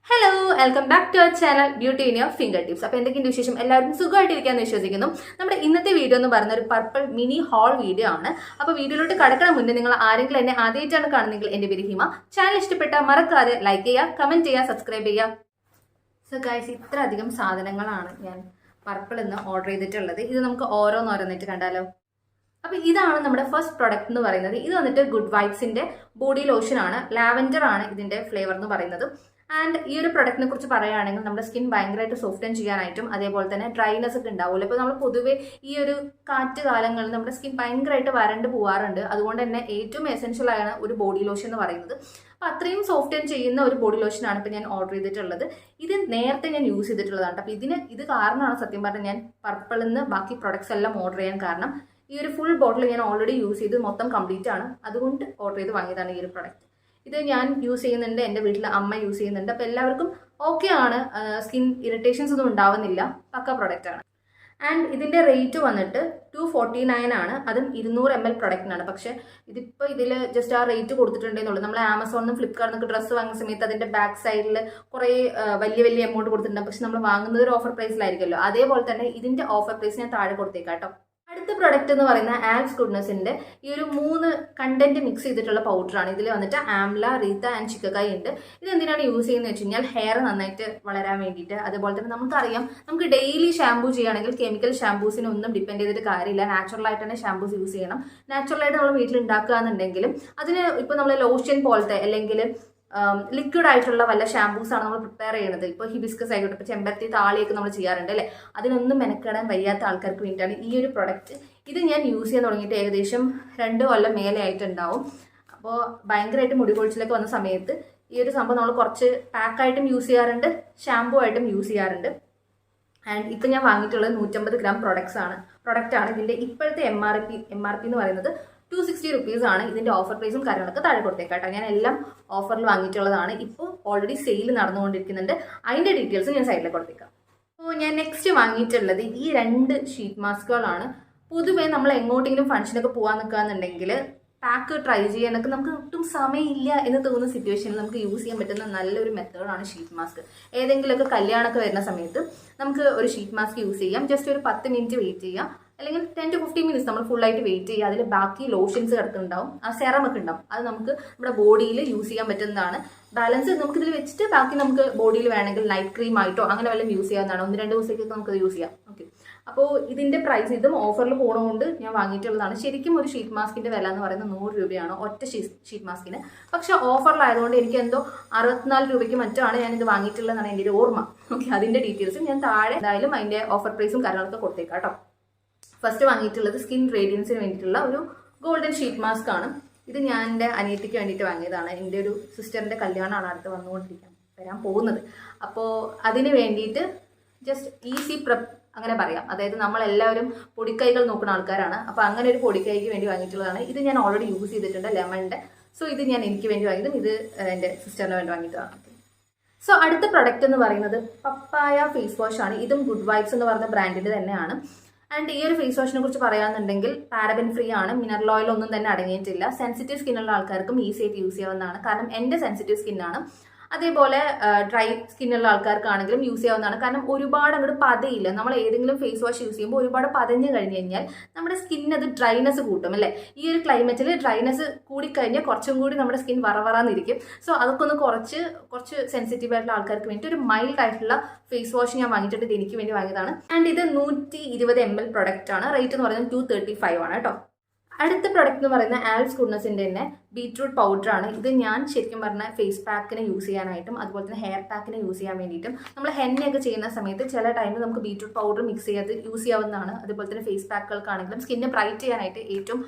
Hello, welcome back to our channel beauty in your fingertips. അപ്പോൾ എന്തൊക്കെയുണ്ട് വിശേഷം? എല്ലാവരും സുഖമായിട്ടിരിക്കാന്ന് വിശ്വസിക്കുന്നു. നമ്മുടെ ഇന്നത്തെ വീഡിയോ എന്ന് പറയുന്ന ഒരു പർപ്പിൾ മിനി ഹോൾ വീഡിയോ ആണ്. അപ്പോൾ വീഡിയോയിലോട്ട് കടക്കണ മുന്നേ നിങ്ങൾ ആരെങ്കിലും എന്നെ ആദ്യമായിട്ടാണ് കാണുന്നെങ്കിൽ എൻ്റെ പേര് ഹിമ. ചാനൽ ഇഷ്ടപ്പെട്ടാൽ മറക്കാതെ ലൈക്ക് ചെയ്യുക, കമന്റ് ചെയ്യുക, സബ്സ്ക്രൈബ് ചെയ്യുക. സോ ഗൈസ്, ഇത്ര അധികം സാധനങ്ങളാണ് ഞാൻ പർപ്പിൾ എന്ന് ഓർഡർ ചെയ്തിട്ടുള്ളത്. ഇത് നമുക്ക് ഓരോന്നോരോന്നിട്ട് കണ്ടാലോ. അപ്പോൾ ഇതാണ് നമ്മുടെ ഫസ്റ്റ് പ്രൊഡക്റ്റ് എന്ന് പറയുന്നത്. ഇത് വന്നിട്ട് ഗുഡ് വൈബ്സിന്റെ ബോഡി ലോഷൻ ആണ്. ലാവൻഡർ ആണ് ഇതിന്റെ ഫ്ലേവർ എന്ന് പറയുന്നത്. ആൻഡ് ഈ ഒരു പ്രൊഡക്റ്റിനെ കുറിച്ച് പറയുകയാണെങ്കിൽ നമ്മുടെ സ്കിൻ ഭയങ്കരമായിട്ട് സോഫ്റ്റൻ ചെയ്യാനായിട്ടും അതേപോലെ തന്നെ ഡ്രൈനെസ് ഒക്കെ ഉണ്ടാവില്ല. ഇപ്പോൾ നമ്മൾ പൊതുവേ ഈ ഒരു കാറ്റ് കാലങ്ങളിൽ നമ്മുടെ സ്കിൻ ഭയങ്കരമായിട്ട് വരണ്ട് പോകാറുണ്ട്. അതുകൊണ്ട് തന്നെ ഏറ്റവും എസെൻഷ്യൽ ആണ് ഒരു ബോഡി ലോഷൻ എന്ന് പറയുന്നത്. അപ്പോൾ അത്രയും സോഫ്റ്റൻ ചെയ്യുന്ന ഒരു ബോഡി ലോഷനാണ് ഇപ്പോൾ ഞാൻ ഓർഡർ ചെയ്തിട്ടുള്ളത്. ഇത് നേരത്തെ ഞാൻ യൂസ് ചെയ്തിട്ടുള്ളതാണ്. അപ്പോൾ ഇത് കാരണമാണ് സത്യം പറഞ്ഞാൽ ഞാൻ പർപ്പിളിൽ നിന്ന് ബാക്കി പ്രൊഡക്ട്സ് എല്ലാം ഓർഡർ ചെയ്യാൻ കാരണം. ഈ ഒരു ഫുൾ ബോട്ടിൽ ഞാൻ ഓൾറെഡി യൂസ് ചെയ്ത് മൊത്തം കംപ്ലീറ്റ് ആണ്. അതുകൊണ്ട് ഓർഡർ ചെയ്ത് വാങ്ങിയതാണ് ഈ ഒരു പ്രൊഡക്റ്റ്. ഇത് ഞാൻ യൂസ് ചെയ്യുന്നുണ്ട്, എൻ്റെ വീട്ടിൽ അമ്മ യൂസ് ചെയ്യുന്നുണ്ട്. അപ്പോൾ എല്ലാവർക്കും ഓക്കെ ആണ്, സ്കിൻ ഇറിറ്റേഷൻസ് ഒന്നും ഉണ്ടാവുന്നില്ല, പക്ക പ്രൊഡക്റ്റ് ആണ്. ആൻഡ് ഇതിൻ്റെ റേറ്റ് വന്നിട്ട് 249 ആണ്. അതും 200 ml പ്രൊഡക്റ്റിനാണ്. പക്ഷേ ഇതിൽ ജസ്റ്റ് ആ റേറ്റ് കൊടുത്തിട്ടുണ്ടെന്നുള്ളൂ. നമ്മൾ ആമസോണിനും ഫ്ലിപ്കാർട്ടിൽ നിന്നൊക്കെ ഡ്രസ്സ് വാങ്ങുന്ന സമയത്ത് അതിൻ്റെ ബാക്ക് സൈഡിൽ കുറേ വലിയ വലിയ എമൗണ്ട് കൊടുത്തിട്ടുണ്ട്. പക്ഷെ നമ്മൾ വാങ്ങുന്നത് ഒരു ഓഫർ പ്രൈസിലായിരിക്കുമല്ലോ. അതേപോലെ തന്നെ ഇതിൻ്റെ ഓഫർ പ്രൈസ് ഞാൻ താഴെ കൊടുത്തേക്കാം കേട്ടോ. അടുത്ത പ്രൊഡക്റ്റ് എന്ന് പറയുന്ന ആൽസ് ഗുഡ്നെസിന്റെ ഈ ഒരു 3 കണ്ടന്റ് മിക്സ് ചെയ്തിട്ടുള്ള പൗഡറാണ്. ഇതിൽ വന്നിട്ട് ആംല, റീത്ത ആൻഡ് ചിക്കക്കായ് ഉണ്ട്. ഇത് എന്തിനാണ് യൂസ് ചെയ്യുന്നത് വെച്ച് കഴിഞ്ഞാൽ ഹെയർ നന്നായിട്ട് വളരാൻ വേണ്ടിയിട്ട്. അതുപോലെ തന്നെ നമുക്കറിയാം, നമുക്ക് ഡെയിലി ഷാമ്പൂ ചെയ്യുകയാണെങ്കിൽ കെമിക്കൽ ഷാമ്പൂസിനൊന്നും ഡിപ്പെൻഡ് ചെയ്തിട്ട് കാര്യമില്ല. നാച്ചുറൽ ആയിട്ട് തന്നെ ഷാമ്പൂസ് യൂസ് ചെയ്യണം. നാച്ചുറലായിട്ട് നമ്മൾ വീട്ടിൽ ഉണ്ടാക്കുക എന്നുണ്ടെങ്കിലും അതിന് ഇപ്പോൾ നമ്മൾ ലോഷൻ പോലത്തെ അല്ലെങ്കിൽ ലിക്വിഡ് ആയിട്ടുള്ള വല്ല ഷാമ്പൂസ് ആണ് നമ്മൾ പ്രിപ്പയർ ചെയ്യുന്നത്. ഇപ്പോൾ ഹിബിസ്കസ് ആയിക്കോട്ടെ, ഇപ്പോൾ ചെമ്പരത്തി താളിയൊക്കെ നമ്മൾ ചെയ്യാറുണ്ട് അല്ലേ. അതിനൊന്നും മെനക്കെടാൻ വയ്യാത്ത ആൾക്കാർക്ക് വേണ്ടിയിട്ടാണ് ഈ ഒരു പ്രൊഡക്റ്റ്. ഇത് ഞാൻ യൂസ് ചെയ്യാൻ തുടങ്ങിയിട്ട് ഏകദേശം 2 കൊല്ലം മേലെ ആയിട്ടുണ്ടാവും. അപ്പോൾ ഭയങ്കരമായിട്ട് മുടി കൊഴിച്ചിലൊക്കെ വന്ന സമയത്ത് ഈ ഒരു സംഭവം നമ്മൾ കുറച്ച് പാക്കായിട്ടും യൂസ് ചെയ്യാറുണ്ട്, ഷാമ്പൂ ആയിട്ടും യൂസ് ചെയ്യാറുണ്ട്. ആൻഡ് ഇപ്പം ഞാൻ വാങ്ങിയിട്ടുള്ളത് 150 ഗ്രാം പ്രൊഡക്റ്റാണ്. ഇതിൻ്റെ ഇപ്പോഴത്തെ എം ആർ പി എന്ന് പറയുന്നത് 260 rupees ആണ്. ഇതിൻ്റെ ഓഫർ പ്രൈസും കാര്യങ്ങളൊക്കെ താഴെ കൊടുത്തേക്കാട്ടോ. ഞാൻ എല്ലാം ഓഫറിൽ വാങ്ങിയിട്ടുള്ളതാണ്. ഇപ്പോൾ ഓൾറെഡി സെയിൽ നടന്നുകൊണ്ടിരിക്കുന്നുണ്ട്. അതിൻ്റെ ഡീറ്റെയിൽസ് ഞാൻ സൈഡിൽ കൊടുത്തേക്കാം. അപ്പോൾ ഞാൻ നെക്സ്റ്റ് വാങ്ങിയിട്ടുള്ളത് ഈ 2 ഷീറ്റ് മാസ്കുകളാണ്. പൊതുവേ നമ്മൾ എങ്ങോട്ടെങ്കിലും ഫംഗ്ഷനൊക്കെ പോകാൻ നിൽക്കുകയെന്നുണ്ടെങ്കിൽ പാക്ക് ട്രൈ ചെയ്യാനൊക്കെ നമുക്ക് ഒട്ടും സമയമില്ല എന്ന് തോന്നുന്ന സിറ്റുവേഷനിൽ നമുക്ക് യൂസ് ചെയ്യാൻ പറ്റുന്ന നല്ലൊരു മെത്തേഡാണ് ഷീറ്റ് മാസ്ക്. ഏതെങ്കിലുമൊക്കെ കല്യാണമൊക്കെ വരുന്ന സമയത്ത് നമുക്ക് ഒരു ഷീറ്റ് മാസ്ക് യൂസ് ചെയ്യാം. ജസ്റ്റ് ഒരു 10 മിനിറ്റ് വെയിറ്റ് ചെയ്യാം, അല്ലെങ്കിൽ 10 to 15 minutes നമ്മൾ ഫുള്ളായിട്ട് വെയിറ്റ് ചെയ്യുക. അതിൽ ബാക്കി ലോഷൻസ് കിടക്കുന്നുണ്ടാവും, ആ സെറം ഒക്കെ ഉണ്ടാവും. അത് നമുക്ക് നമ്മുടെ ബോഡിയിൽ യൂസ് ചെയ്യാൻ പറ്റുന്നതാണ്. ബാലൻസ് നമുക്കിതിൽ വെച്ചിട്ട് ബാക്കി നമുക്ക് ബോഡിയിൽ വേണമെങ്കിൽ നൈറ്റ് ക്രീം ആയിട്ടോ അങ്ങനെ വല്ലതും യൂസ് ചെയ്യാവുന്നതാണ്. 1-2 ദിവസത്തേക്ക് നമുക്കത് യൂസ് ചെയ്യാം. ഓക്കെ, അപ്പോൾ ഇതിൻ്റെ പ്രൈസ് ഇതും ഓഫറിൽ പോകണതുകൊണ്ട് ഞാൻ വാങ്ങിയിട്ടുള്ളതാണ്. ശരിക്കും ഒരു ഷീറ്റ് മാസ്കിൻ്റെ വില എന്ന് പറയുന്നത് 100 രൂപയാണ് ഒറ്റ ഷീറ്റ് മാസ്കിന്. പക്ഷേ ഓഫറിലായതുകൊണ്ട് എനിക്ക് എന്തോ 64 രൂപയ്ക്ക് മറ്റാണ് ഞാനിത് വാങ്ങിയിട്ടുള്ളതെന്നാണ് എൻ്റെ ഒരു ഓർമ്മ. ഓക്കെ, അതിൻ്റെ ഡീറ്റെയിൽസും ഞാൻ താഴെ എന്തായാലും അതിൻ്റെ ഓഫർ പ്രൈസും കാര്യങ്ങളൊക്കെ കൊടുത്തേക്കാം കേട്ടോ. ഫസ്റ്റ് വാങ്ങിയിട്ടുള്ളത് സ്കിൻ റേഡിയൻസിന് വേണ്ടിയിട്ടുള്ള ഒരു ഗോൾഡൻ ഷീറ്റ് മാസ്ക് ആണ്. ഇത് ഞാൻ എൻ്റെ അനിയത്തിക്ക് വേണ്ടിയിട്ട് വാങ്ങിയതാണ്. എൻ്റെ ഒരു സിസ്റ്ററിൻ്റെ കല്യാണമാണ് അടുത്ത് വരാൻ പോകുന്നത്. അപ്പോൾ അതിന് വേണ്ടിയിട്ട് ജസ്റ്റ് ഈസി പ്രെപ്പ് അങ്ങനെ പറയാം. അതായത് നമ്മളെല്ലാവരും പൊടിക്കൈകൾ നോക്കുന്ന ആൾക്കാരാണ്. അപ്പോൾ അങ്ങനെ ഒരു പൊടിക്കൈക്ക് വേണ്ടി വാങ്ങിയിട്ടുള്ളതാണ്. ഇത് ഞാൻ ഓൾറെഡി യൂസ് ചെയ്തിട്ടുണ്ട്, ലെമണിൻ്റെ. സോ ഇത് ഞാൻ എനിക്ക് വേണ്ടി വാങ്ങിയതും ഇത് എൻ്റെ സിസ്റ്ററിന് വേണ്ടി വാങ്ങിയതാണ്. സോ അടുത്ത പ്രൊഡക്റ്റ് എന്ന് പറയുന്നത് പപ്പായ ഫേസ് വാഷ് ആണ്. ഇതും ഗുഡ് വൈബ്സ് എന്ന് പറയുന്ന ബ്രാൻഡിൻ്റെ തന്നെയാണ്. ആൻഡ് ഈ ഒരു ഫേസ് വാഷിനെ കുറിച്ച് പറയുകയാണെന്നുണ്ടെങ്കിൽ പാരബൻ ഫ്രീ ആണ്, മിനറൽ ഓയിൽ ഒന്നും തന്നെ അടങ്ങിയിട്ടില്ല. സെൻസിറ്റീവ് സ്കിന്നുള്ള ആൾക്കാർക്കും ഈസി ആയിട്ട് യൂസ് ചെയ്യാവുന്നതാണ്. കാരണം എൻ്റെ സെൻസിറ്റീവ് സ്കിന്നാണ്. അതേപോലെ ഡ്രൈ സ്കിന്നുള്ള ആൾക്കാർക്കാണെങ്കിലും യൂസ് ചെയ്യാവുന്നതാണ്. കാരണം ഒരുപാട് അങ്ങോട്ട് പതയില്ല. നമ്മൾ ഏതെങ്കിലും ഫേസ് വാഷ് യൂസ് ചെയ്യുമ്പോൾ ഒരുപാട് പതഞ്ഞ് കഴിഞ്ഞ് കഴിഞ്ഞാൽ നമ്മുടെ സ്കിന്നത് ഡ്രൈനെസ് കൂട്ടും അല്ലേ. ഈ ഒരു ക്ലൈമറ്റിൽ ഡ്രൈനെസ് കൂടിക്കഴിഞ്ഞാൽ കുറച്ചും കൂടി നമ്മുടെ സ്കിൻ വറവറാന്നിരിക്കും. സോ അതൊക്കെ ഒന്ന് കുറച്ച് സെൻസിറ്റീവ് ആയിട്ടുള്ള ആൾക്കാർക്ക് വേണ്ടി ഒരു മൈൽഡ് ആയിട്ടുള്ള ഫേസ് വാഷ് ഞാൻ വാങ്ങിയിട്ടുണ്ട്. ഇത് എനിക്ക് വേണ്ടി വാങ്ങിയതാണ്. ആൻഡ് ഇത് 120 ml പ്രൊഡക്റ്റ് ആണ്. റേറ്റ് എന്ന് പറയുന്നത് 235 ആണ് കേട്ടോ. അടുത്ത പ്രൊഡക്റ്റ് എന്ന് പറയുന്നത് ആൽസ് ഗുഡ്നെസിൻ്റെ തന്നെ ബീറ്റ്റൂട്ട് പൗഡറാണ്. ഇത് ഞാൻ ശരിക്കും പറഞ്ഞാൽ ഫേസ് പാക്കിന് യൂസ് ചെയ്യാനായിട്ടും അതുപോലെ തന്നെ ഹെയർ പാക്കിന് യൂസ് ചെയ്യാൻ വേണ്ടിയിട്ടും നമ്മൾ ഹെന്നയൊക്കെ ചെയ്യുന്ന സമയത്ത് ചില ടൈമിൽ നമുക്ക് ബീറ്റ്റൂട്ട് പൗഡർ മിക്സ് ചെയ്ത് യൂസ് ചെയ്യാവുന്നതാണ്. അതുപോലെ തന്നെ ഫേസ് പാക്കുകൾക്കാണെങ്കിലും സ്കിന്നെ ബ്രൈറ്റ് ചെയ്യാനായിട്ട് ഏറ്റവും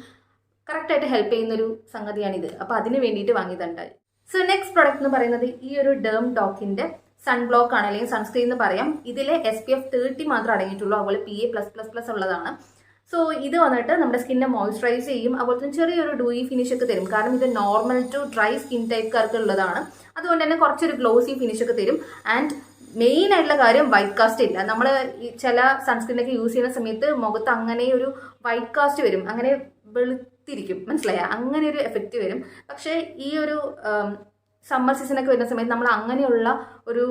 കറക്റ്റായിട്ട് ഹെൽപ്പ് ചെയ്യുന്നൊരു സംഗതിയാണിത്. അപ്പോൾ അതിന് വേണ്ടിയിട്ട് വാങ്ങിയതുണ്ട്. സോ നെക്സ്റ്റ് പ്രൊഡക്റ്റ് എന്ന് പറയുന്നത് ഈ ഒരു ഡേം ഡോക്കിൻ്റെ സൺബ്ലോക്ക് ആണ്, അല്ലെങ്കിൽ സൺസ്ക്രീൻ എന്ന് പറയാം. ഇതിൽ SPF 30 മാത്രമേ അടങ്ങിയിട്ടുള്ളൂ. അതുപോലെ PA+++ ഉള്ളതാണ്. സോ ഇത് വന്നിട്ട് നമ്മുടെ സ്കിന്നെ മോയ്സ്ചറൈസ് ചെയ്യും. അതുപോലെ തന്നെ ചെറിയൊരു ഡൂയി ഫിനിഷ് ഒക്കെ തരും. കാരണം ഇത് നോർമൽ ടു ഡ്രൈ സ്കിൻ ടൈപ്പ്കാർക്ക് ഉള്ളതാണ്. അതുകൊണ്ട് തന്നെ കുറച്ചൊരു ഗ്ലോസി ഫിനിഷ് ഒക്കെ തരും. ആൻഡ് മെയിൻ ആയിട്ടുള്ള കാര്യം വൈറ്റ് കാസ്റ്റ് ഇല്ല. നമ്മൾ ചില സൺസ്ക്രീനൊക്കെ യൂസ് ചെയ്യുന്ന സമയത്ത് മുഖത്ത് അങ്ങനെ ഒരു വൈറ്റ് കാസ്റ്റ് വരും, അങ്ങനെ വെളുത്തിരിക്കും, മനസ്സിലായ അങ്ങനെ ഒരു എഫക്റ്റ് വരും. പക്ഷേ ഈ ഒരു സമ്മർ സീസണൊക്കെ വരുന്ന സമയത്ത് നമ്മൾ അങ്ങനെയുള്ള ഒരു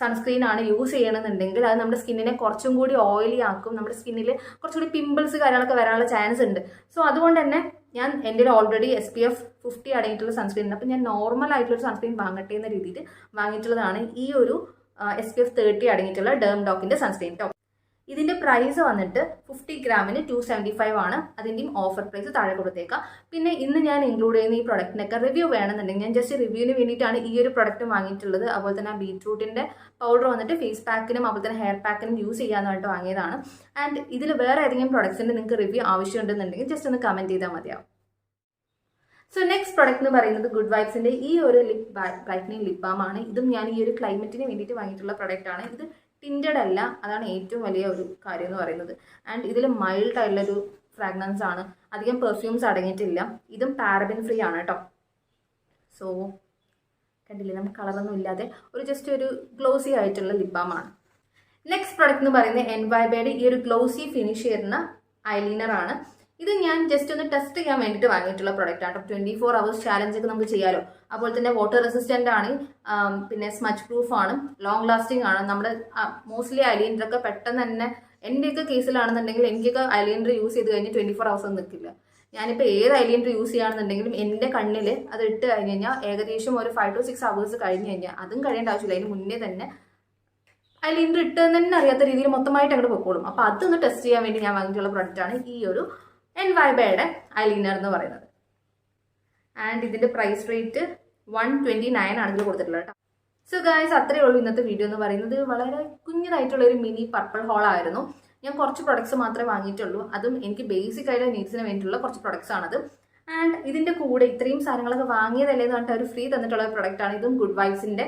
സൺസ്ക്രീൻ ആണ് യൂസ് ചെയ്യണമെന്നുണ്ടെങ്കിൽ അത് നമ്മുടെ സ്കിന്നിനെ കുറച്ചും കൂടി ഓയിലി ആക്കും, നമ്മുടെ സ്കിന്നിൽ കുറച്ചുകൂടി പിമ്പിൾസ് കാര്യങ്ങളൊക്കെ വരാനുള്ള ചാൻസ് ഉണ്ട്. സോ അതുകൊണ്ട് തന്നെ ഞാൻ എൻ്റെ ഓൾറെഡി SPF 50 അടങ്ങിയിട്ടുള്ള സൺസ്ക്രീൻ ഉണ്ട്. അപ്പോൾ ഞാൻ നോർമൽ ആയിട്ടുള്ള സൺസ്ക്രീൻ വാങ്ങട്ടെ എന്ന രീതിയിൽ വാങ്ങിയിട്ടുള്ളതാണ് ഈ ഒരു SPF 30 അടങ്ങിയിട്ടുള്ള ഡെർംഡോക്കിൻ്റെ സൺസ്ക്രീൻ കേട്ടോ. ഇതിൻ്റെ പ്രൈസ് വന്നിട്ട് 50 ഗ്രാമിന് 275 ആണ്. അതിൻ്റെയും ഓഫർ പ്രൈസ് താഴെ കൊടുത്തേക്കാം. പിന്നെ ഇന്ന് ഞാൻ ഇൻക്ലൂഡ് ചെയ്യുന്ന ഈ പ്രൊഡക്റ്റിനൊക്കെ റിവ്യൂ വേണമെന്നുണ്ടെങ്കിൽ ഞാൻ ജസ്റ്റ് റിവ്യൂവിന് വേണ്ടിയിട്ടാണ് ഈ ഒരു പ്രൊഡക്റ്റ് വാങ്ങിയിട്ടുള്ളത്. അതുപോലെ തന്നെ ബീറ്റ്റൂട്ടിൻ്റെ പൗഡർ വന്നിട്ട് ഫേസ് പാക്കിനും അതുപോലെ തന്നെ ഹെയർ പാക്കിനും യൂസ് ചെയ്യാനായിട്ട് വാങ്ങിയതാണ്. ആൻഡ് ഇതിൽ വേറെ ഏതെങ്കിലും പ്രൊഡക്ട്സിൻ്റെ നിങ്ങൾക്ക് റിവ്യൂ ആവശ്യമുണ്ടെന്നുണ്ടെങ്കിൽ ജസ്റ്റ് ഒന്ന് കമൻറ്റ് ചെയ്താൽ മതിയാവും. സോ നെക്സ്റ്റ് പ്രൊഡക്റ്റ് എന്ന് പറയുന്നത് ഗുഡ് വൈബ്സിൻ്റെ ഈ ഒരു ലിപ് ബ്രൈറ്റനിങ് ലിപ് ബാം ആണ്. ഇതും ഞാൻ ഈ ഒരു ക്ലൈമറ്റിന് വേണ്ടിയിട്ട് വാങ്ങിയിട്ടുള്ള പ്രൊഡക്റ്റ് ആണ്. ഇത് ടിൻറ്റഡ് അല്ല, അതാണ് ഏറ്റവും വലിയ ഒരു കാര്യം എന്ന് പറയുന്നത്. ആൻഡ് ഇതിൽ മൈൽഡ് ആയിട്ടുള്ളൊരു ഫ്രാഗ്രൻസ് ആണ്, അധികം പെർഫ്യൂംസ് അടങ്ങിയിട്ടില്ല. ഇതും പാരബൻ ഫ്രീ ആണ് കേട്ടോ. സോ കണ്ടില്ലേ, നമുക്ക് കളറൊന്നും ഇല്ലാതെ ഒരു ജസ്റ്റ് ഒരു ഗ്ലോസി ആയിട്ടുള്ള ലിപ് ബാം ആണ്. നെക്സ്റ്റ് പ്രൊഡക്റ്റ് എന്ന് പറയുന്നത് എൻവൈബയുടെ ഈ ഒരു ഗ്ലോസി ഫിനിഷ് ചെയ്യുന്ന ഐലൈനർ ആണ്. ഇത് ഞാൻ ജസ്റ്റ് ഒന്ന് ടെസ്റ്റ് ചെയ്യാൻ വേണ്ടിയിട്ട് വാങ്ങിയിട്ടുള്ള പ്രൊഡക്റ്റ് ആണ്. 24 hours ചാലഞ്ച് ഒക്കെ നമുക്ക് ചെയ്യാമല്ലോ. അതുപോലെ തന്നെ വാട്ടർ റെസിസ്റ്റൻ്റ് ആണ്, പിന്നെ സ്മച്ച് പ്രൂഫ് ആണ്, ലോങ് ലാസ്റ്റിംഗ് ആണ്. നമ്മുടെ മോസ്റ്റ്ലി ഐലൈനറൊക്കെ പെട്ടെന്ന് തന്നെ, എൻ്റെയൊക്കെ കേസിലാണെന്നുണ്ടെങ്കിൽ എനിക്കൊക്കെ ഐലൈനർ യൂസ് ചെയ്ത് കഴിഞ്ഞ് 24 hours ഒന്നും നിൽക്കില്ല. ഞാനിപ്പോൾ ഏത് ഐലൈനർ യൂസ് ചെയ്യുകയാണെന്നുണ്ടെങ്കിലും എൻ്റെ കണ്ണിൽ അത് ഇട്ട് കഴിഞ്ഞ് കഴിഞ്ഞാൽ ഏകദേശം ഒരു 5 to 6 hours കഴിഞ്ഞ് കഴിഞ്ഞാൽ, അതും കഴിയേണ്ട ആവശ്യമില്ല, അതിന് മുന്നേ തന്നെ ഐലൈനർ ഇട്ടെന്ന് തന്നെ അറിയാത്ത രീതിയിൽ മൊത്തമായിട്ട് അങ്ങോട്ട് പൊക്കോളും. അപ്പോൾ അതൊന്ന് ടെസ്റ്റ് ചെയ്യാൻ വേണ്ടി ഞാൻ വാങ്ങിയിട്ടുള്ള പ്രൊഡക്റ്റാണ് ഈ ഒരു എൻവൈബയുടെ ഐലൈനർ എന്ന് പറയുന്നത്. ആൻഡ് ഇതിൻ്റെ പ്രൈസ് റേറ്റ് 129 ആണ് ഇതിൽ കൊടുത്തിട്ടുള്ളത് കേട്ടോ. സോ ഗൈസ്, അത്രയേ ഉള്ളൂ ഇന്നത്തെ വീഡിയോ എന്ന് പറയുന്നത്. വളരെ കുഞ്ഞതായിട്ടുള്ള ഒരു മിനി പർപ്പിൾ ഹോൾ ആയിരുന്നു. ഞാൻ കുറച്ച് പ്രൊഡക്ട്സ് മാത്രമേ വാങ്ങിയിട്ടുള്ളൂ, അതും എനിക്ക് ബേസിക് ആയിട്ട് നീഡ്സിന് വേണ്ടിയിട്ടുള്ള കുറച്ച് പ്രൊഡക്ട്സ് ആണത്. ആൻഡ് ഇതിൻ്റെ കൂടെ ഇത്രയും സാധനങ്ങളൊക്കെ വാങ്ങിയതല്ലേ എന്ന് പറഞ്ഞിട്ട് ഒരു ഫ്രീ തന്നിട്ടുള്ള ഒരു പ്രൊഡക്റ്റാണ്. ഇതും ഗുഡ് വൈബ്സിൻ്റെ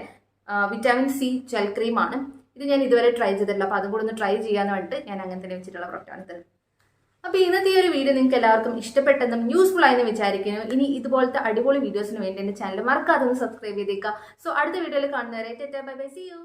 വിറ്റാമിൻ C ജെൽ ക്രീം ആണ്. ഇത് ഞാൻ ഇതുവരെ ട്രൈ ചെയ്തിട്ടില്ല, അപ്പോൾ അതും കൂടെ ഒന്ന് ട്രൈ ചെയ്യാന്ന് പറഞ്ഞിട്ട് ഞാൻ അങ്ങനെ തന്നെ വെച്ചിട്ടുള്ള പ്രൊഡക്റ്റാണ് ഇത്. അപ്പോൾ ഇന്നത്തെ ഈ ഒരു വീഡിയോ നിങ്ങൾക്ക് എല്ലാവർക്കും ഇഷ്ടപ്പെട്ടെന്നും യൂസ്ഫുൾ ആയെന്ന് വിചാരിക്കുന്നു. ഇനി ഇതുപോലത്തെ അടിപൊളി വീഡിയോസിന് വേണ്ടി എൻ്റെ ചാനൽ മറക്കാതെ ഒന്ന് സബ്സ്ക്രൈബ് ചെയ്തേക്കുക. സോ അടുത്ത വീഡിയോയിൽ കാണുന്നവരെ ബൈ ബൈ, സീ യു.